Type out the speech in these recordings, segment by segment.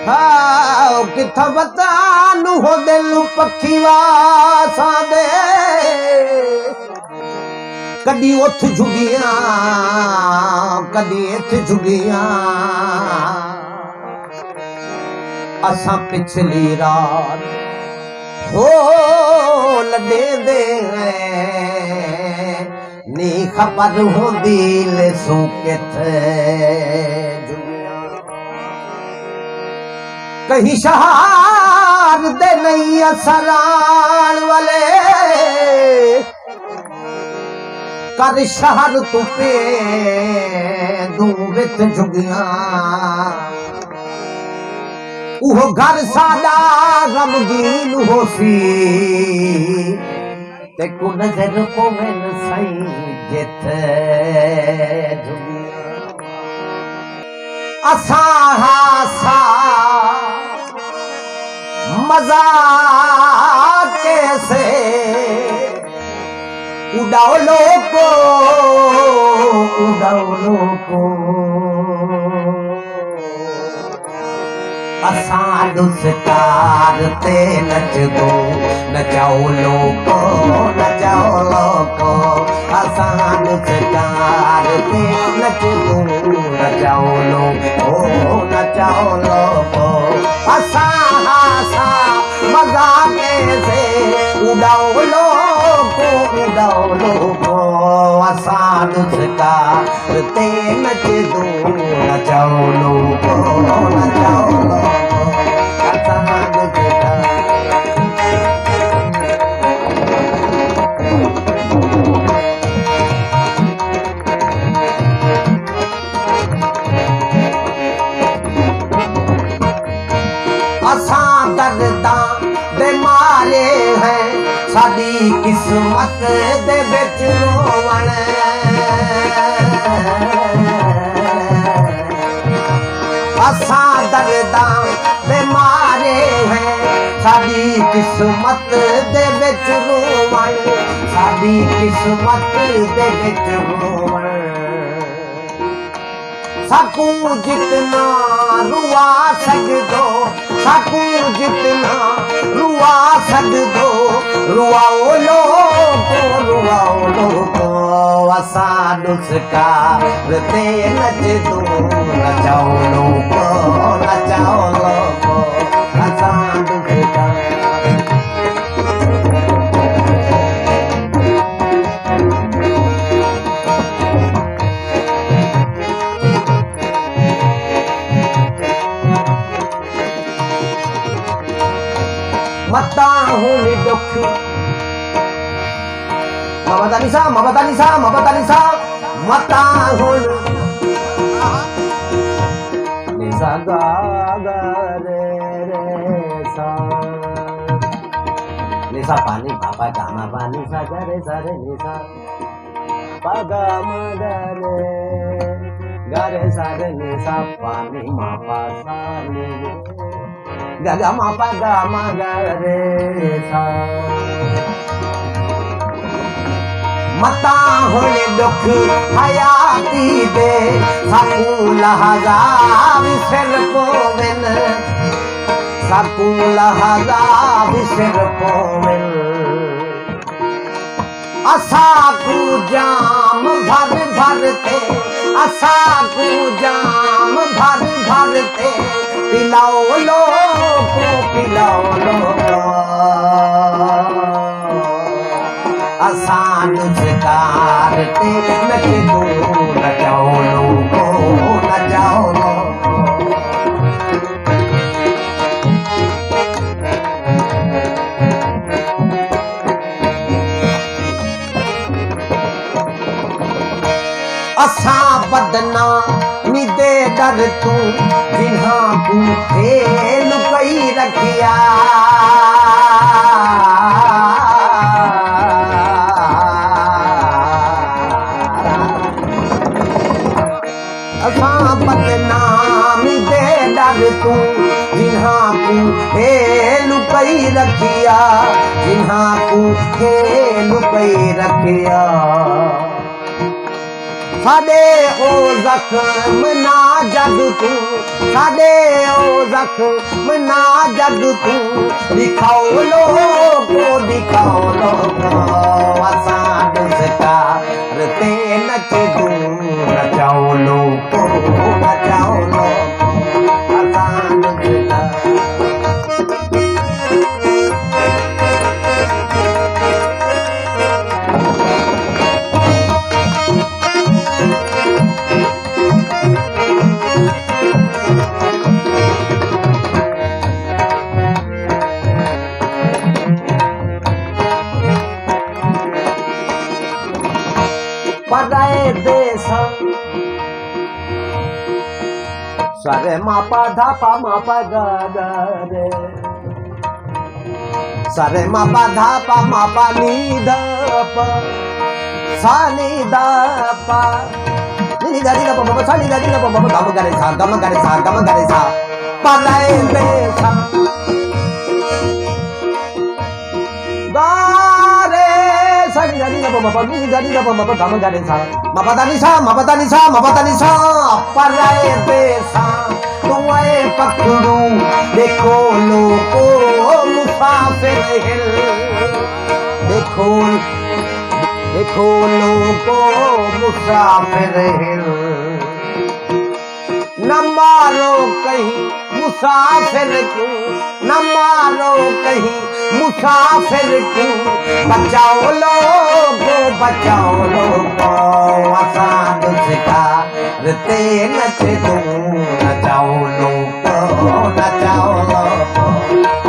हाँ किथा बतानू हो दिल पखी वासा दे कदी उठ झुगियां कदी इथ झुगियां असा पिछली रात हो लदे दे नी खबर होंदी ले सू किथे कहीं शहर दे नहीं असरान वाले कर शहर तू पे दू विच झुगियां उहो घर सादा गमगीन होसी ते को नजर को मैन सही जिथे झुगियां असा हासा मजा कैसे उड़ाओ लोको असा दुस्कार ते नच दो नचाओ लोको असा दुस्कार ते नच दो नचाओ लोको असा हासा मजा कैसे उड़ाओ लोको असा दुस्कार ते नच दो नचाओ लोको असा दुस्कार असा दर्दा दे मारे हैं साडी किस्मत दे विच रोवण असा दर्दा दे मारे हैं साडी किस्मत दे विच रोवण साडी किस्मत दे विच रोवण सकू जितना रुआ सकदो सकू जितना रुआ सकदो रुआओ लोको असा दुस्कार ते नच दो नचाओ लोको असा दुस्कार मता हुनी दुख मबतालिसा मता हुन निसा गा रे सा निसा पानी पापा कामा पानी सा रे निसा पागा रे सा रे निसा पानी मापा सा गा मा पा गा मा गा रे सा मता होने दुख हयाती दे सकू लहजा विसर पोवन सकू लहजा विसर पोवन असा को जाम भर भरते असा को जाम भर भरते पिलाओ लोको आसान शिकार ते नच दो नचाओ लोको असा बदना निदे डर तू जिन्हा बूथे लुकई रखिया असा बदना निदे डर तू जिन्हा बूथे लुकई रखिया जिन्हा बूथे लुकई रखिया साडे ओ जख्म ना जग तू साडे ओ जख्म ना जग तू दिखाओ लोगो दिखाओ लोगो असां नुस्कारते नच दूं नचाओ लोगो नचाओ लोगो असां नुस्कार पराए देश सरे मापा धापा मापा गा रे सरे मापा धापा मापा नी धापा सा नी धापा नी दा नी दा पापा सा नी दा नी दा पापा गम करे सा गम करे सा गम करे सा पराए देश Sani dani na papa ni dani na papa gam gare sa mapa dani sa mapa dani sa mapa dani sa paraye desa tuae pakru dekho loko musafir hil dekho loko musafir hil न मारो कहीं मुसाफिर को न मारो कहीं मुसाफिर को बचाओ लोगो आसान सिकारते नच दूं नचाओ लोगो नचाओ लोगो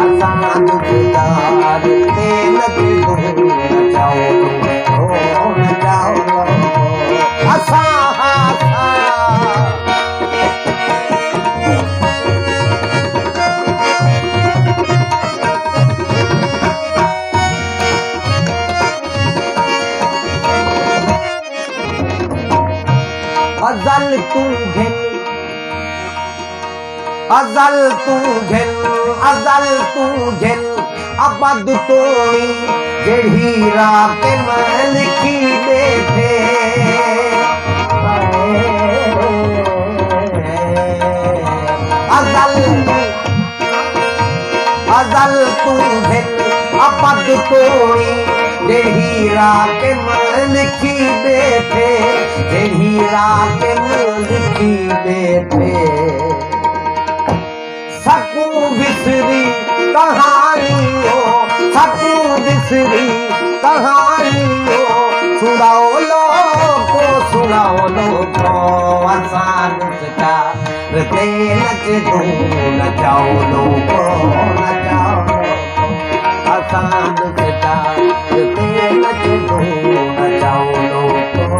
आसान सिकारते नच दूं नचाओ लोगो नचाओ लोगो आसान अजल तू घिन अजल तू घिन अजल तू घिन अबद तोड़ी जेड़ी रात में लिखी बैठे अजल तू घिन अबद तोड़ी जेड़ी रात में लिखी बैठे जेड़ी रात में लिखी बैठे सकू बिसरी कहानियों सकू बिसरी कहानियों सुनाओ लोगो आसान सिकारते नच दूं नचाओ लोगो नचाओ आसान सिकारते नच दूं नचाओ लोगो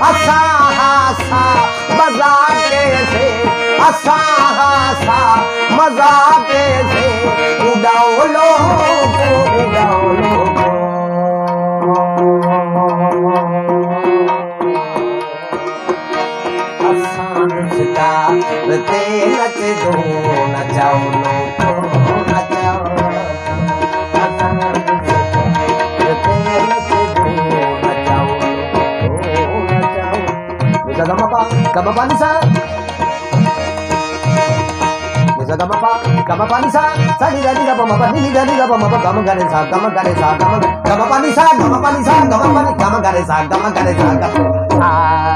असा हासा मजाके से असा हासा मजाके से उड़ाओ लोगो आसान सिकारते नच दूं नचाओ लोगो नचाओ Gama nisa Nisa gama pa nisa Sa ni da ni da pa ma pa ni da ni da pa ma pa gama gare sa gama gama pa nisa gama pa nisa gama gare sa gama